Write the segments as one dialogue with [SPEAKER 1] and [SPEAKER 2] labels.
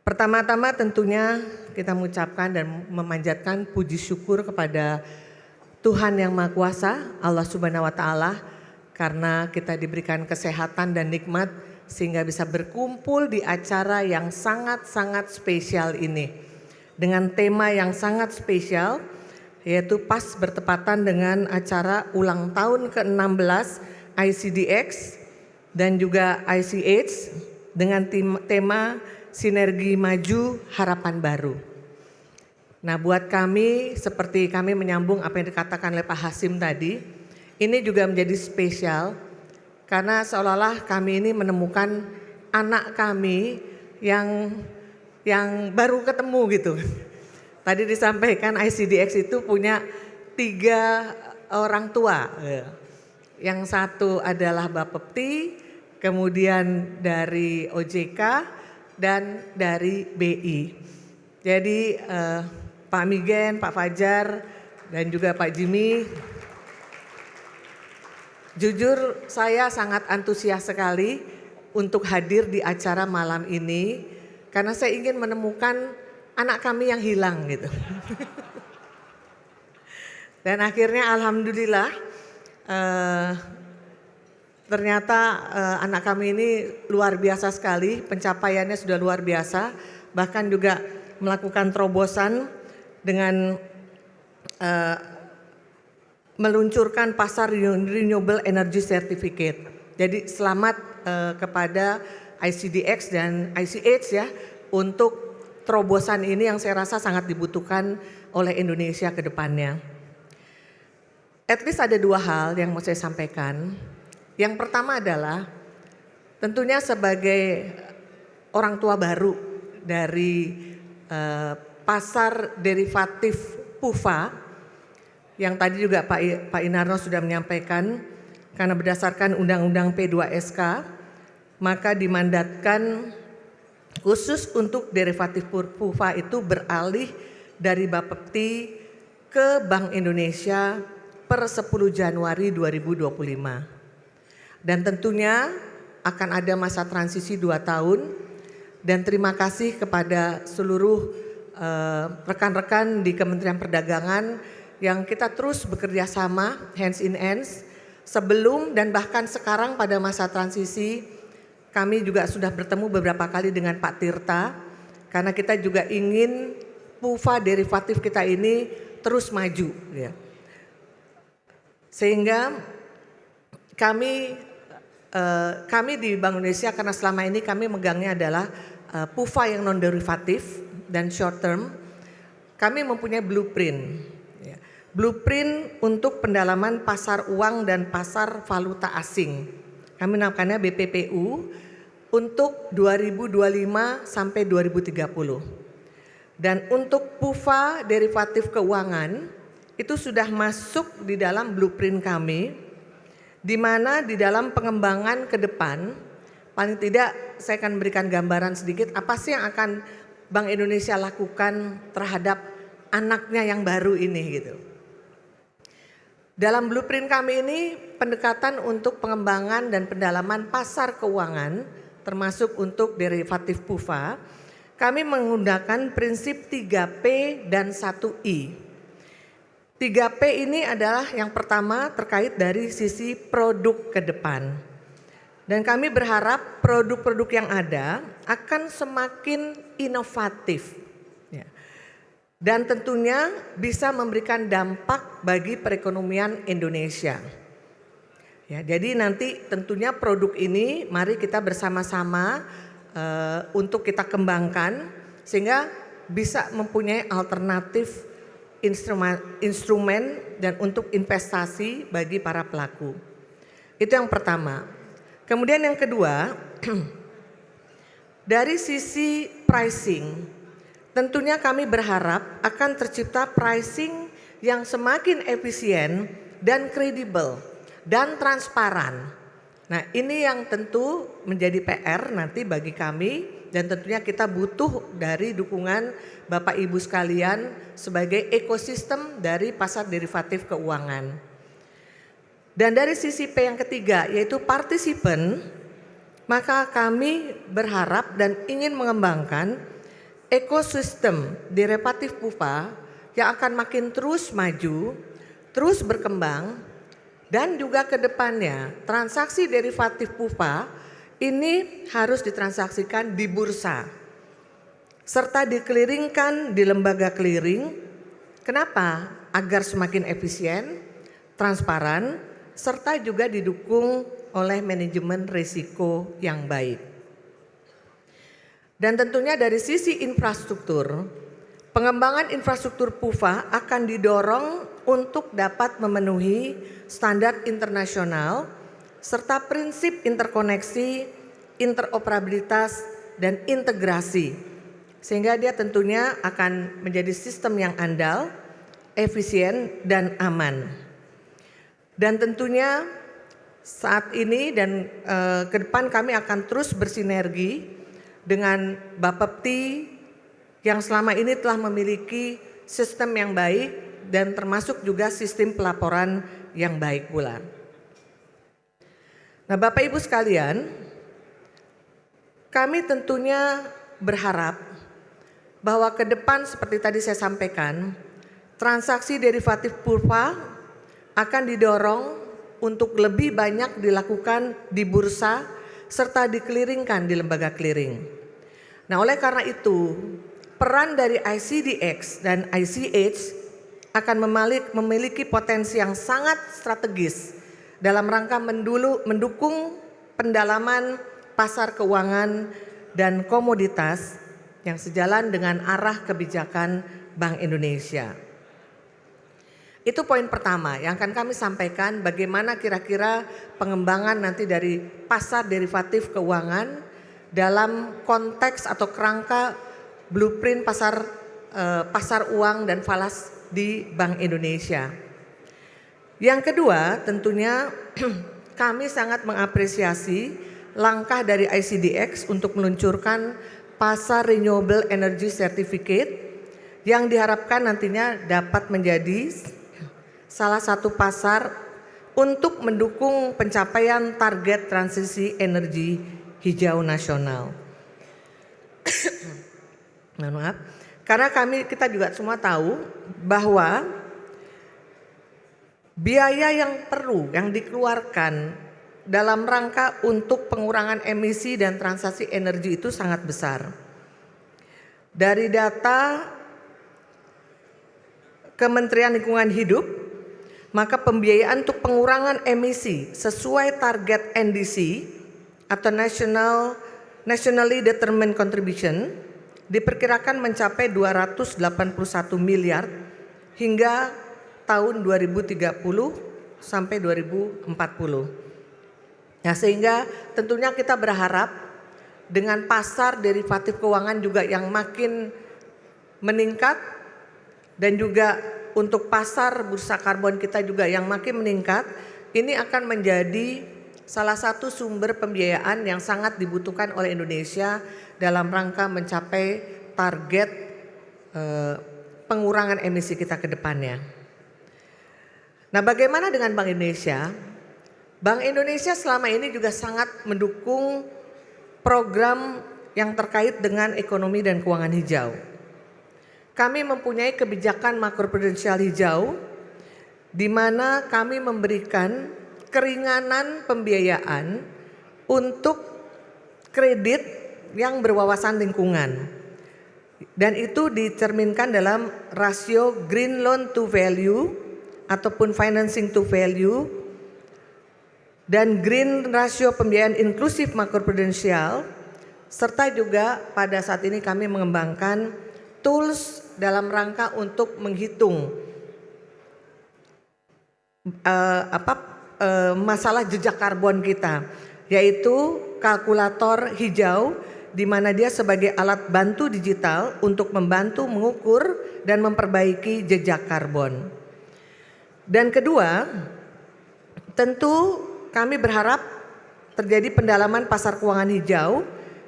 [SPEAKER 1] Pertama-tama tentunya kita mengucapkan dan memanjatkan puji syukur kepada Tuhan yang Maha Kuasa, Allah Subhanahu wa Ta'ala, karena kita diberikan kesehatan dan nikmat sehingga bisa berkumpul di acara yang sangat-sangat spesial ini. Dengan tema yang sangat spesial, yaitu pas bertepatan dengan acara ulang tahun ke-16 ICDX dan juga ICH dengan tema Sinergi Maju Harapan Baru. Nah, buat kami, seperti kami menyambung apa yang dikatakan oleh Pak Hasim tadi, ini juga menjadi spesial karena seolah-olah kami ini menemukan anak kami yang baru ketemu gitu. Tadi disampaikan ICDX itu punya 3 orang tua. Yang satu adalah Bapepti, kemudian dari OJK, dan dari BI. Jadi Pak Migen, Pak Fajar, dan juga Pak Jimmy, jujur saya sangat antusias sekali untuk hadir di acara malam ini karena saya ingin menemukan anak kami yang hilang gitu. Dan akhirnya alhamdulillah ternyata anak kami ini luar biasa sekali, pencapaiannya sudah luar biasa, bahkan juga melakukan terobosan dengan meluncurkan pasar Renewable Energy Certificate. Jadi selamat kepada ICDX dan ICH ya untuk terobosan ini yang saya rasa sangat dibutuhkan oleh Indonesia ke depannya. At least ada 2 hal yang mau saya sampaikan. Yang pertama adalah tentunya sebagai orang tua baru dari pasar derivatif PUVA yang tadi juga Pak Inarno sudah menyampaikan, karena berdasarkan Undang-Undang P2SK maka dimandatkan khusus untuk derivatif PUVA itu beralih dari Bapepti ke Bank Indonesia per 10 Januari 2025. Dan tentunya akan ada masa transisi 2 tahun dan terima kasih kepada seluruh rekan-rekan di Kementerian Perdagangan yang kita terus bekerja sama hands in hands sebelum dan bahkan sekarang pada masa transisi. Kami juga sudah bertemu beberapa kali dengan Pak Tirta karena kita juga ingin PUVA derivatif kita ini terus maju ya. Sehingga kami di Bank Indonesia karena selama ini kami megangnya adalah PUVA yang non derivatif dan short term, kami mempunyai blueprint. Blueprint untuk pendalaman pasar uang dan pasar valuta asing. Kami namakannya BPPU untuk 2025 sampai 2030. Dan untuk PUVA derivatif keuangan itu sudah masuk di dalam blueprint kami, di mana di dalam pengembangan ke depan, paling tidak saya akan berikan gambaran sedikit apa sih yang akan Bank Indonesia lakukan terhadap anaknya yang baru ini gitu. Dalam blueprint kami ini pendekatan untuk pengembangan dan pendalaman pasar keuangan termasuk untuk derivatif PUVA, kami menggunakan prinsip 3P dan 1I. 3P ini adalah yang pertama terkait dari sisi produk ke depan. Dan kami berharap produk-produk yang ada akan semakin inovatif. Ya. Dan tentunya bisa memberikan dampak bagi perekonomian Indonesia. Ya, jadi nanti tentunya produk ini mari kita bersama-sama untuk kita kembangkan sehingga bisa mempunyai alternatif instrumen dan untuk investasi bagi para pelaku. Itu yang pertama. Kemudian yang kedua, dari sisi pricing, tentunya kami berharap akan tercipta pricing yang semakin efisien dan kredibel dan transparan. Nah, ini yang tentu menjadi PR nanti bagi kami dan tentunya kita butuh dari dukungan Bapak Ibu sekalian sebagai ekosistem dari pasar derivatif keuangan. Dan dari sisi P yang ketiga yaitu partisipan, maka kami berharap dan ingin mengembangkan ekosistem derivatif PUFA yang akan makin terus maju, terus berkembang, dan juga ke depannya transaksi derivatif PUFA ini harus ditransaksikan di bursa serta dikeliringkan di lembaga clearing. Kenapa? Agar semakin efisien, transparan, serta juga didukung oleh manajemen risiko yang baik. Dan tentunya dari sisi infrastruktur, pengembangan infrastruktur PUFA akan didorong untuk dapat memenuhi standar internasional serta prinsip interkoneksi, interoperabilitas, dan integrasi. Sehingga dia tentunya akan menjadi sistem yang andal, efisien, dan aman. Dan tentunya saat ini dan ke depan kami akan terus bersinergi dengan Bapepti yang selama ini telah memiliki sistem yang baik dan termasuk juga sistem pelaporan yang baik pula. Nah, Bapak Ibu sekalian, kami tentunya berharap bahwa ke depan seperti tadi saya sampaikan, transaksi derivatif PUFA akan didorong untuk lebih banyak dilakukan di bursa serta dikeliringkan di lembaga clearing. Nah, oleh karena itu, peran dari ICDX dan ICH akan memiliki potensi yang sangat strategis dalam rangka mendukung pendalaman pasar keuangan dan komoditas yang sejalan dengan arah kebijakan Bank Indonesia. Itu poin pertama yang akan kami sampaikan, bagaimana kira-kira pengembangan nanti dari pasar derivatif keuangan dalam konteks atau kerangka blueprint pasar uang dan falas di Bank Indonesia. Yang kedua, tentunya kami sangat mengapresiasi langkah dari ICDX untuk meluncurkan pasar Renewable Energy Certificate yang diharapkan nantinya dapat menjadi salah satu pasar untuk mendukung pencapaian target transisi energi hijau nasional. Maaf, karena kita juga semua tahu bahwa biaya yang dikeluarkan dalam rangka untuk pengurangan emisi dan transaksi energi itu sangat besar. Dari data Kementerian Lingkungan Hidup, maka pembiayaan untuk pengurangan emisi sesuai target NDC atau Nationally Determined Contribution diperkirakan mencapai 281 miliar hingga tahun 2030 sampai 2040. Nah, sehingga tentunya kita berharap dengan pasar derivatif keuangan juga yang makin meningkat dan juga untuk pasar bursa karbon kita juga yang makin meningkat, ini akan menjadi salah satu sumber pembiayaan yang sangat dibutuhkan oleh Indonesia dalam rangka mencapai target pengurangan emisi kita ke depannya. Nah, bagaimana dengan Bank Indonesia? Bank Indonesia selama ini juga sangat mendukung program yang terkait dengan ekonomi dan keuangan hijau. Kami mempunyai kebijakan makroprudensial hijau di mana kami memberikan keringanan pembiayaan untuk kredit yang berwawasan lingkungan. Dan itu dicerminkan dalam rasio green loan to value ataupun financing to value dan green rasio pembiayaan inklusif makroprudensial, serta juga pada saat ini kami mengembangkan tools dalam rangka untuk menghitung masalah jejak karbon kita, yaitu kalkulator hijau, di mana dia sebagai alat bantu digital untuk membantu mengukur dan memperbaiki jejak karbon. Dan kedua, tentu kami berharap terjadi pendalaman pasar keuangan hijau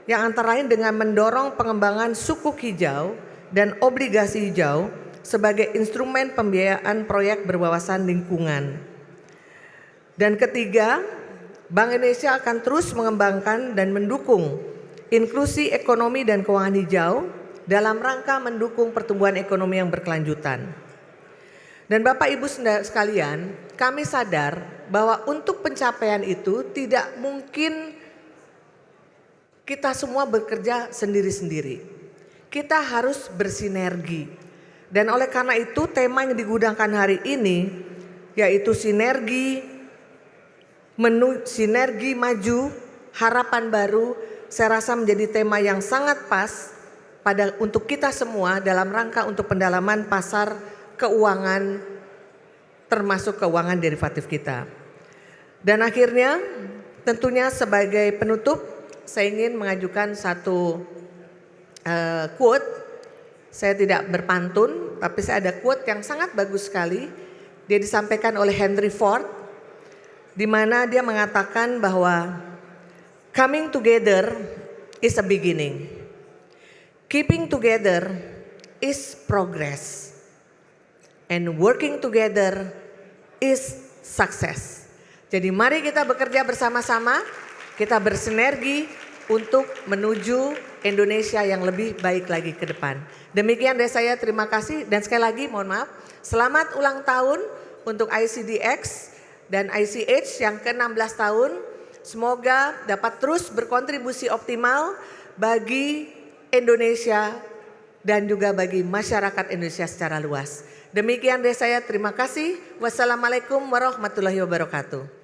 [SPEAKER 1] yang antara lain dengan mendorong pengembangan sukuk hijau dan obligasi hijau sebagai instrumen pembiayaan proyek berwawasan lingkungan. Dan ketiga, Bank Indonesia akan terus mengembangkan dan mendukung inklusi ekonomi dan keuangan hijau dalam rangka mendukung pertumbuhan ekonomi yang berkelanjutan. Dan Bapak Ibu sekalian, kami sadar bahwa untuk pencapaian itu tidak mungkin kita semua bekerja sendiri-sendiri. Kita harus bersinergi. Dan oleh karena itu tema yang digudangkan hari ini yaitu sinergi maju, harapan baru, saya rasa menjadi tema yang sangat pas untuk kita semua dalam rangka untuk pendalaman pasar keuangan termasuk keuangan derivatif kita. Dan akhirnya tentunya sebagai penutup saya ingin mengajukan satu quote. Saya tidak berpantun, tapi saya ada quote yang sangat bagus sekali. Dia disampaikan oleh Henry Ford, di mana dia mengatakan bahwa coming together is a beginning, keeping together is progress, and working together is success. Jadi mari kita bekerja bersama-sama, kita bersinergi untuk menuju Indonesia yang lebih baik lagi ke depan. Demikian dari saya, terima kasih dan sekali lagi mohon maaf, selamat ulang tahun untuk ICDX dan ICH yang ke-16 tahun. Semoga dapat terus berkontribusi optimal bagi Indonesia dan juga bagi masyarakat Indonesia secara luas. Demikian dari saya, terima kasih. Wassalamualaikum warahmatullahi wabarakatuh.